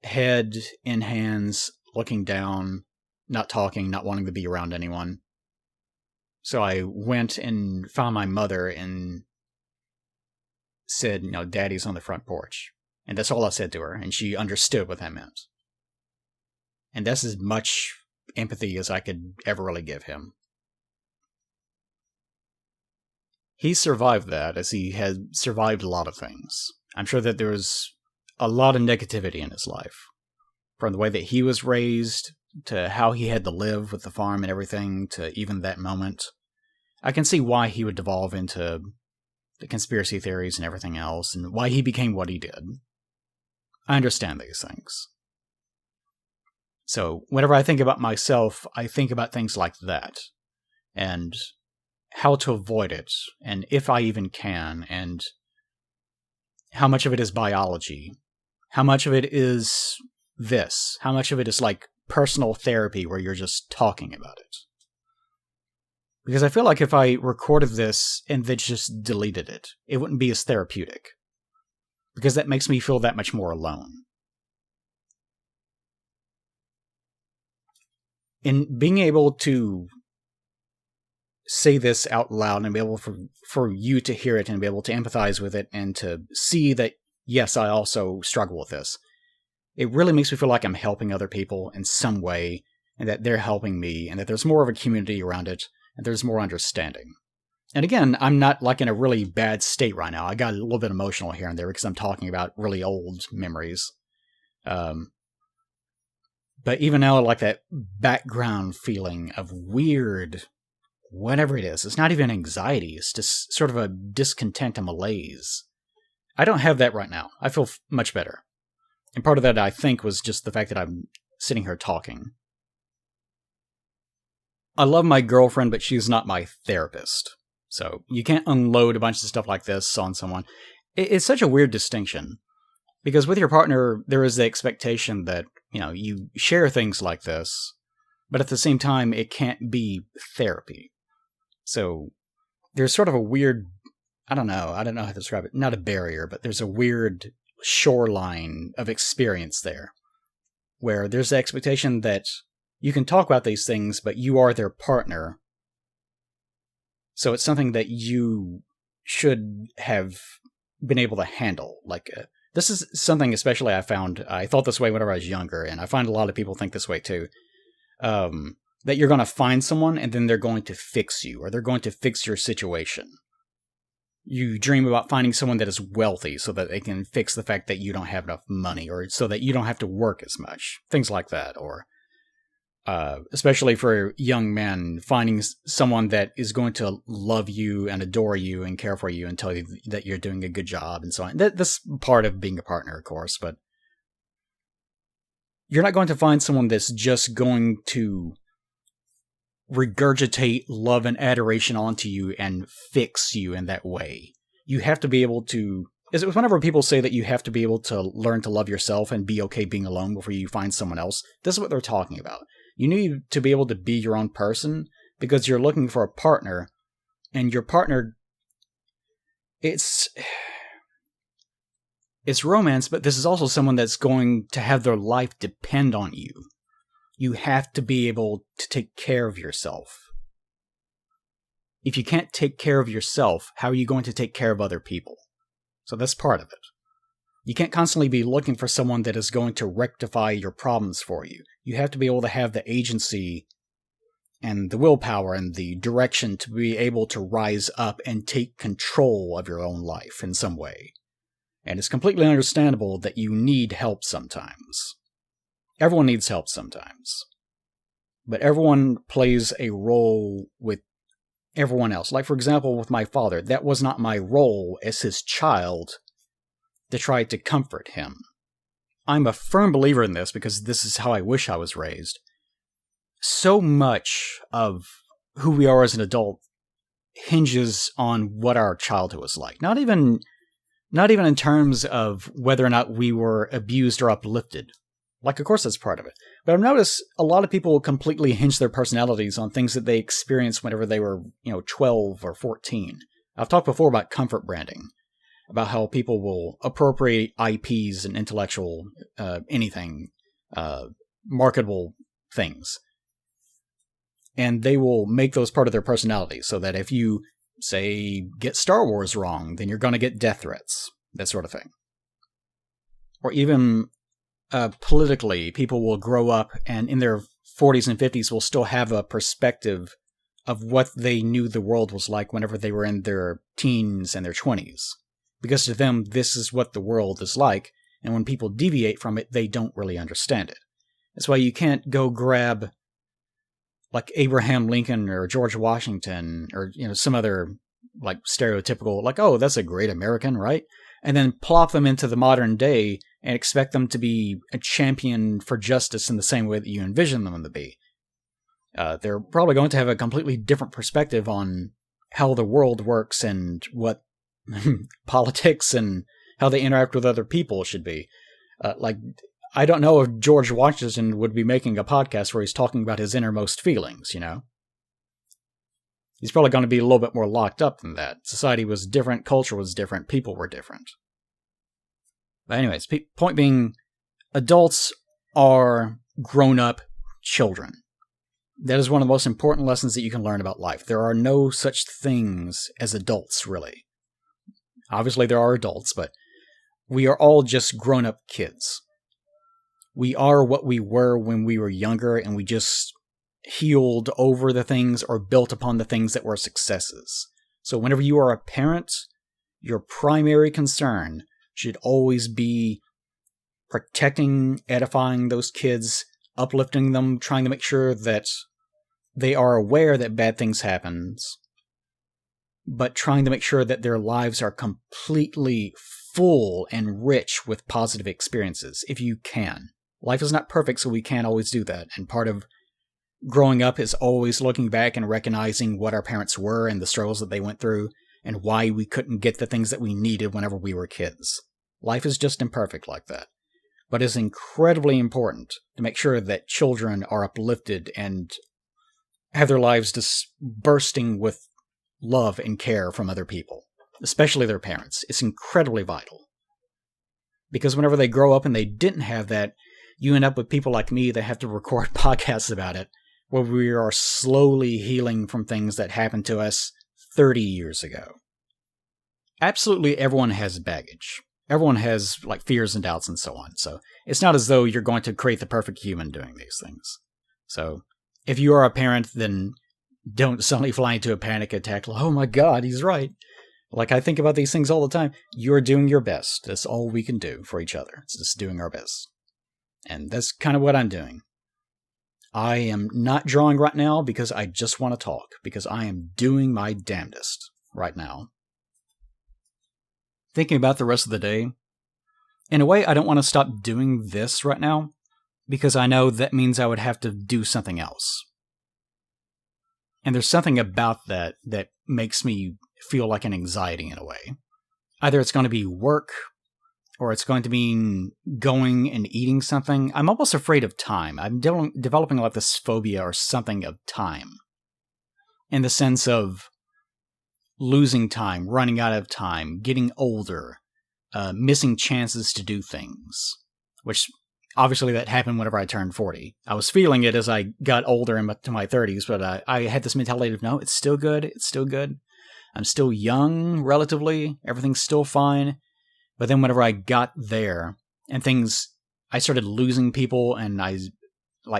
head in hands, looking down, not talking, not wanting to be around anyone. So I went and found my mother and said, Daddy's on the front porch. And that's all I said to her, and she understood what that meant. And that's as much empathy as I could ever really give him. He survived that, as he had survived a lot of things. I'm sure that there was a lot of negativity in his life. From the way that he was raised, to how he had to live with the farm and everything, to even that moment. I can see why he would devolve into the conspiracy theories and everything else, and why he became what he did. I understand these things. So, whenever I think about myself, I think about things like that. And how to avoid it, and if I even can, and how much of it is biology, how much of it is this, how much of it is like personal therapy where you're just talking about it. Because I feel like if I recorded this and then just deleted it, it wouldn't be as therapeutic. Because that makes me feel that much more alone. In being able to say this out loud and be able for you to hear it and be able to empathize with it and to see that, yes, I also struggle with this. It really makes me feel like I'm helping other people in some way and that they're helping me and that there's more of a community around it and there's more understanding. And again, I'm not like in a really bad state right now. I got a little bit emotional here and there because I'm talking about really old memories. But even now, like that background feeling of weird, whatever it is, it's not even anxiety, it's just sort of a discontent and malaise. I don't have that right now. I feel much better. And part of that, I think, was just the fact that I'm sitting here talking. I love my girlfriend, but she's not my therapist. So you can't unload a bunch of stuff like this on someone. It's such a weird distinction. Because with your partner, there is the expectation that, you share things like this, but at the same time, it can't be therapy. So there's sort of a weird, I don't know how to describe it, not a barrier, but there's a weird shoreline of experience there, where there's the expectation that you can talk about these things, but you are their partner. So it's something that you should have been able to handle. This is something especially I found, I thought this way whenever I was younger, and I find a lot of people think this way too, that you're going to find someone and then they're going to fix you, or they're going to fix your situation. You dream about finding someone that is wealthy so that they can fix the fact that you don't have enough money, or so that you don't have to work as much. Things like that. Or especially for young men, finding someone that is going to love you and adore you and care for you and tell you that you're doing a good job and so on. That's part of being a partner, of course, but you're not going to find someone that's just going to regurgitate love and adoration onto you and fix you in that way. You have to be able to... Whenever people say that you have to be able to learn to love yourself and be okay being alone before you find someone else, this is what they're talking about. You need to be able to be your own person because you're looking for a partner, and your partner... It's romance, but this is also someone that's going to have their life depend on you. You have to be able to take care of yourself. If you can't take care of yourself, how are you going to take care of other people? So that's part of it. You can't constantly be looking for someone that is going to rectify your problems for you. You have to be able to have the agency and the willpower and the direction to be able to rise up and take control of your own life in some way. And it's completely understandable that you need help sometimes. Everyone needs help sometimes. But everyone plays a role with everyone else. Like, for example, with my father, that was not my role as his child to try to comfort him. I'm a firm believer in this because this is how I wish I was raised. So much of who we are as an adult hinges on what our childhood was like. Not even in terms of whether or not we were abused or uplifted. Like, of course, that's part of it. But I've noticed a lot of people completely hinge their personalities on things that they experienced whenever they were, 12 or 14. I've talked before about comfort branding, about how people will appropriate IPs and intellectual marketable things. And they will make those part of their personality, so that if you, say, get Star Wars wrong, then you're going to get death threats, that sort of thing. Or even... politically, people will grow up and in their 40s and 50s will still have a perspective of what they knew the world was like whenever they were in their teens and their 20s. Because to them, this is what the world is like, and when people deviate from it, they don't really understand it. That's why you can't go grab, like, Abraham Lincoln or George Washington or, some other, like, stereotypical, like, oh, that's a great American, right? And then plop them into the modern day and expect them to be a champion for justice in the same way that you envision them to be. They're probably going to have a completely different perspective on how the world works and what politics and how they interact with other people should be. I don't know if George Washington would be making a podcast where he's talking about his innermost feelings, He's probably going to be a little bit more locked up than that. Society was different, culture was different, people were different. But anyways, point being, adults are grown-up children. That is one of the most important lessons that you can learn about life. There are no such things as adults, really. Obviously, there are adults, but we are all just grown-up kids. We are what we were when we were younger, and we just healed over the things or built upon the things that were successes. So whenever you are a parent, your primary concern should always be protecting, edifying those kids, uplifting them, trying to make sure that they are aware that bad things happen, but trying to make sure that their lives are completely full and rich with positive experiences, if you can. Life is not perfect, so we can't always do that, and part of growing up is always looking back and recognizing what our parents were and the struggles that they went through and why we couldn't get the things that we needed whenever we were kids. Life is just imperfect like that. But it's incredibly important to make sure that children are uplifted and have their lives just bursting with love and care from other people, especially their parents. It's incredibly vital. Because whenever they grow up and they didn't have that, you end up with people like me that have to record podcasts about it, where we are slowly healing from things that happened to us 30 years ago. Absolutely everyone has baggage. Everyone has fears and doubts and so on. So it's not as though you're going to create the perfect human doing these things. So if you are a parent, then don't suddenly fly into a panic attack. Oh my God, he's right. I think about these things all the time. You're doing your best. That's all we can do for each other. It's just doing our best. And that's kind of what I'm doing. I am not drawing right now because I just want to talk, because I am doing my damnedest right now. Thinking about the rest of the day, in a way, I don't want to stop doing this right now, because I know that means I would have to do something else. And there's something about that that makes me feel like an anxiety in a way. Either it's going to be work, or it's going to mean going and eating something. I'm almost afraid of time. I'm developing like this phobia or something of time. In the sense of losing time, running out of time, getting older, missing chances to do things. Which, obviously, that happened whenever I turned 40. I was feeling it as I got older into my 30s, but I had this mentality of, no, it's still good, it's still good. I'm still young, relatively. Everything's still fine. But then whenever I got there, and I started losing people, and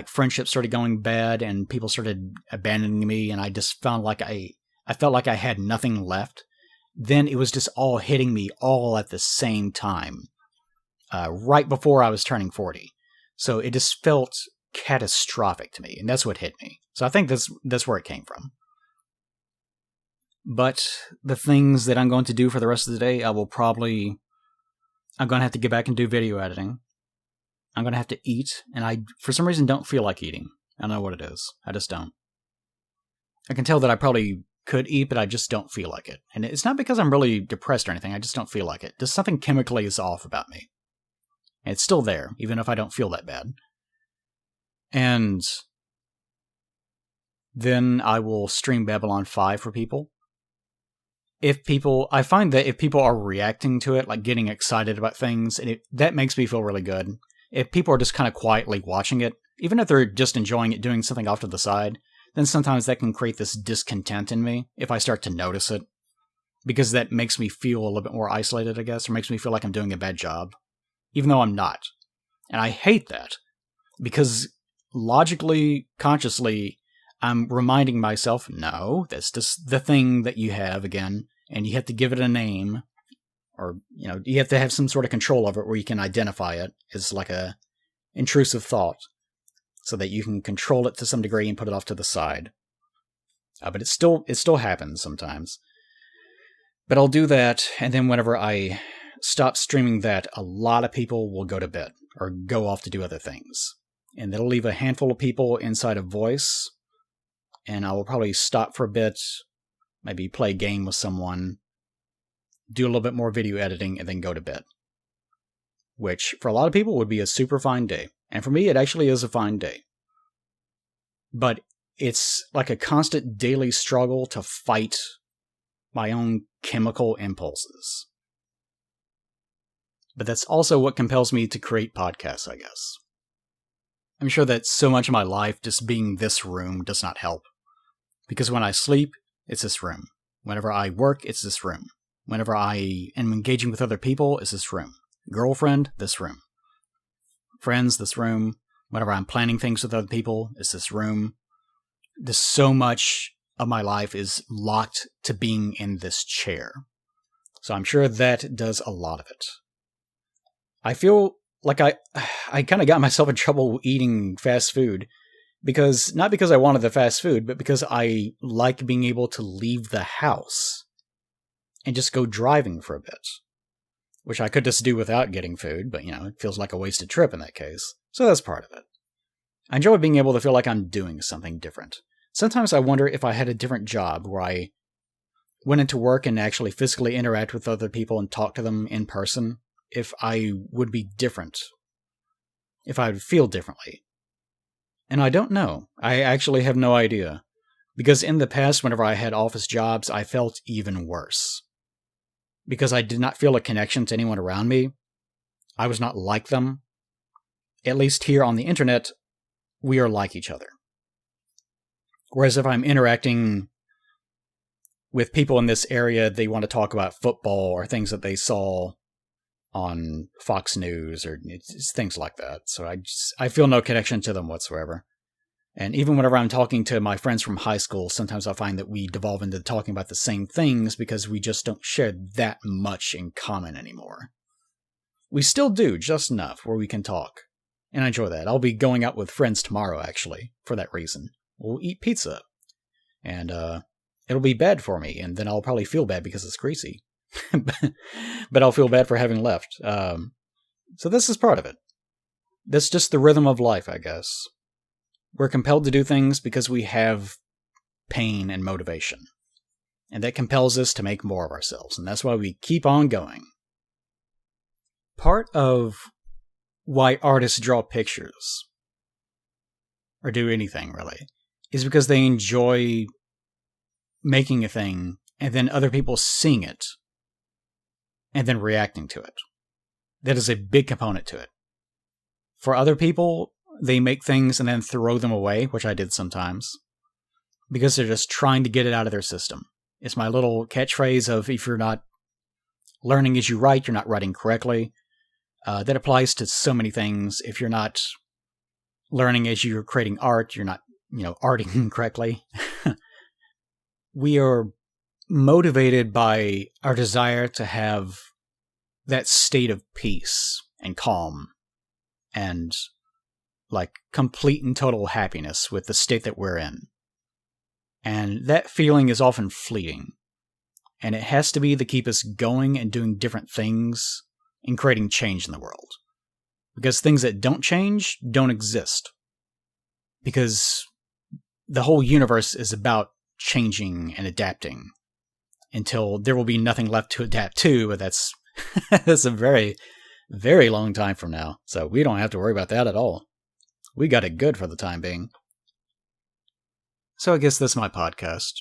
friendships started going bad, and people started abandoning me, and I just found like I felt like I had nothing left. Then it was just all hitting me all at the same time, right before I was turning 40. So it just felt catastrophic to me, and that's what hit me. So I think that's where it came from. But the things that I'm going to do for the rest of the day, I'm going to have to get back and do video editing. I'm going to have to eat, and I, for some reason, don't feel like eating. I don't know what it is. I just don't. I can tell that I probably could eat, but I just don't feel like it. And it's not because I'm really depressed or anything. I just don't feel like it. Just something chemically is off about me. And it's still there, even if I don't feel that bad. And then I will stream Babylon 5 for people. I find that if people are reacting to it, like getting excited about things, and that makes me feel really good. If people are just kind of quietly watching it, even if they're just enjoying it, doing something off to the side, then sometimes that can create this discontent in me if I start to notice it. Because that makes me feel a little bit more isolated, I guess, or makes me feel like I'm doing a bad job. Even though I'm not. And I hate that. Because logically, consciously, I'm reminding myself, no, that's just the thing that you have again, and you have to give it a name, or, you have to have some sort of control over it where you can identify it as like a intrusive thought, so that you can control it to some degree and put it off to the side. But it still happens sometimes. But I'll do that, and then whenever I stop streaming that, a lot of people will go to bed, or go off to do other things. And that'll leave a handful of people inside of voice, and I will probably stop for a bit, maybe play a game with someone, do a little bit more video editing, and then go to bed. Which, for a lot of people, would be a super fine day. And for me, it actually is a fine day. But it's like a constant daily struggle to fight my own chemical impulses. But that's also what compels me to create podcasts, I guess. I'm sure that so much of my life just being this room does not help. Because when I sleep, it's this room. Whenever I work, it's this room. Whenever I am engaging with other people, it's this room. Girlfriend, this room. Friends, this room. Whenever I'm planning things with other people, it's this room. Just so much of my life is locked to being in this chair. So I'm sure that does a lot of it. I feel like I kind of got myself in trouble eating fast food. Not because I wanted the fast food, but because I like being able to leave the house and just go driving for a bit. Which I could just do without getting food, but it feels like a wasted trip in that case. So that's part of it. I enjoy being able to feel like I'm doing something different. Sometimes I wonder if I had a different job where I went into work and actually physically interact with other people and talk to them in person, if I would be different. If I would feel differently. And I don't know. I actually have no idea. Because in the past, whenever I had office jobs, I felt even worse. Because I did not feel a connection to anyone around me. I was not like them. At least here on the internet, we are like each other. Whereas if I'm interacting with people in this area, they want to talk about football or things that they saw on Fox News or it's things like that. So I feel no connection to them whatsoever. And even whenever I'm talking to my friends from high school, sometimes I find that we devolve into talking about the same things because we just don't share that much in common anymore. We still do, just enough, where we can talk. And I enjoy that. I'll be going out with friends tomorrow, actually, for that reason. We'll eat pizza. And it'll be bad for me, and then I'll probably feel bad because it's greasy. But I'll feel bad for having left. So this is part of it. That's just the rhythm of life, I guess. We're compelled to do things because we have pain and motivation. And that compels us to make more of ourselves, and that's why we keep on going. Part of why artists draw pictures, or do anything really, is because they enjoy making a thing and then other people seeing it and then reacting to it. That is a big component to it. For other people, they make things and then throw them away, which I did sometimes, because they're just trying to get it out of their system. It's my little catchphrase of, if you're not learning as you write, you're not writing correctly. That applies to so many things. If you're not learning as you're creating art, you're not, arting correctly. We are motivated by our desire to have that state of peace and calm and complete and total happiness with the state that we're in. And that feeling is often fleeting. And it has to be to keep us going and doing different things and creating change in the world. Because things that don't change don't exist. Because the whole universe is about changing and adapting until there will be nothing left to adapt to, but that's a very, very long time from now. So we don't have to worry about that at all. We got it good for the time being. So I guess that's my podcast.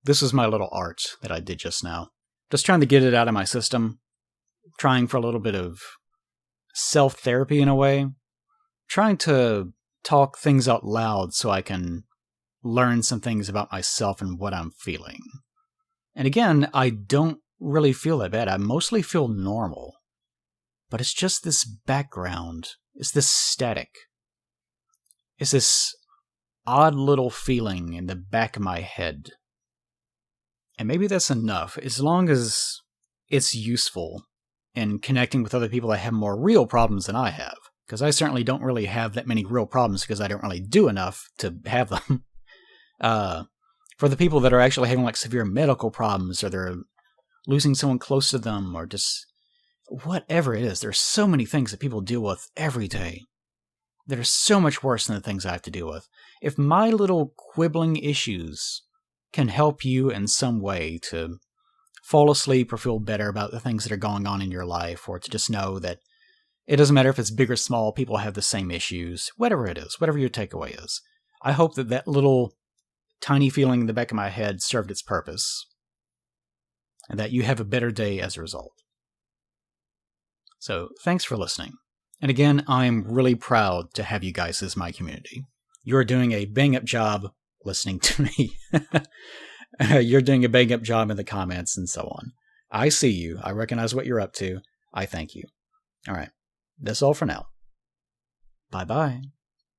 This is my little art that I did just now. Just trying to get it out of my system. Trying for a little bit of self-therapy in a way. Trying to talk things out loud so I can learn some things about myself and what I'm feeling. And again, I don't really feel that bad. I mostly feel normal. But it's just this background. It's this static. It's this odd little feeling in the back of my head. And maybe that's enough, as long as it's useful in connecting with other people that have more real problems than I have. Because I certainly don't really have that many real problems because I don't really do enough to have them. For the people that are actually having severe medical problems, or they're losing someone close to them, or just whatever it is, there's so many things that people deal with every day that are so much worse than the things I have to deal with. If my little quibbling issues can help you in some way to fall asleep or feel better about the things that are going on in your life, or to just know that it doesn't matter if it's big or small, people have the same issues, whatever it is, whatever your takeaway is. I hope that that little tiny feeling in the back of my head served its purpose, and that you have a better day as a result. So, thanks for listening. And again, I'm really proud to have you guys as my community. You're doing a bang-up job listening to me. You're doing a bang-up job in the comments and so on. I see you. I recognize what you're up to. I thank you. All right. That's all for now. Bye-bye.